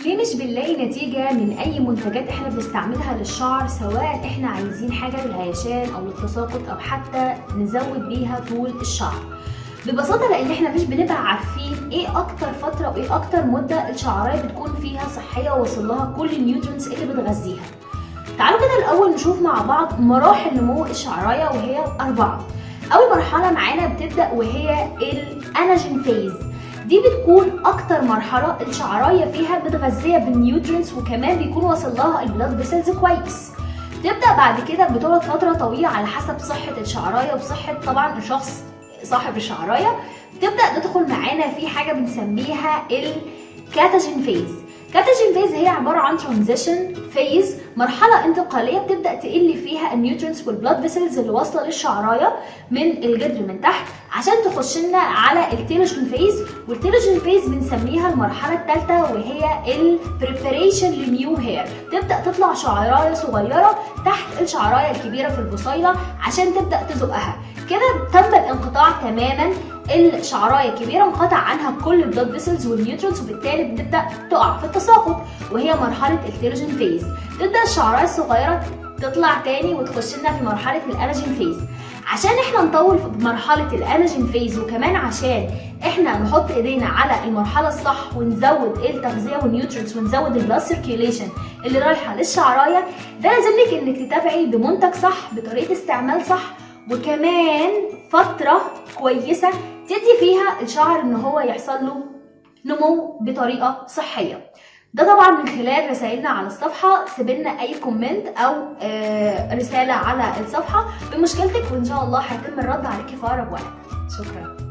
ليه مش بنلاقي نتيجة من أي منتجات احنا بنستعملها للشعر، سواء احنا عايزين حاجة للهيشان أو للتساقط أو حتى نزود بيها طول الشعر؟ ببساطة لأن احنا مش بنبقى عارفين ايه أكتر فترة وايه أكتر مدة الشعراية بتكون فيها صحية ووصل لها كل النيوترينتس اللي بتغذيها. تعالوا كده الأول نشوف مع بعض مراحل نمو الشعراية وهي 4. أول مرحلة معانا بتبدأ وهي الأناجين فيز. دي بتكون اكتر مرحله الشعرايه فيها متغذيه بالنيوترينتس، وكمان بيكون واصل لها البلاد فيسلز كويس. تبدا بعد كده بتقعد فتره طويله على حسب صحه الشعرايه وصحه طبعا الشخص صاحب الشعرايه. تبدا تدخل معانا في حاجه بنسميها الكاتاجين فيز. كاتاجين فيز هي عباره عن ترانزيشن فيز، مرحله انتقاليه بتبدا تقل فيها النيوترينتس والبلاد فيسلز اللي واصله للشعرايه من الجذر من تحت عشان تخش لنا على التيلوجين فيز. والتيلوجين فيز بنسميها المرحله الثالثه وهي البريباريشن لنيو هير. تبدا تطلع شعرايه صغيره تحت الشعرايه الكبيره في البصيله عشان تبدا تزقها. كده تم الانقطاع تماما، الشعرايه الكبيره انقطع عنها كل البلاد فيسلز والنيوترينتس، وبالتالي بتبدا تقع في التساقط وهي مرحله التيلوجين فيز. تبدا الشعرايه الصغيره تطلع تاني وتخش لنا في مرحله الاناجين فيز. عشان احنا نطول في مرحله الاناجين فيز، وكمان عشان احنا نحط ايدينا على المرحله الصح ونزود التغذيه والنيوترينتس ونزود البلاد سيركيوليشن اللي رايحه للشعرايه، ده لازم لك انك تتابعي بمنتج صح بطريقه استعمال صح، وكمان فتره كويسه تدي فيها الشعر ان هو يحصل له نمو بطريقه صحيه. ده طبعا من خلال رسائلنا على الصفحه. سيبلنا اي كومنت او رساله على الصفحه بمشكلتك، وان شاء الله هيتم الرد عليكي في اقرب وقت. شكرا.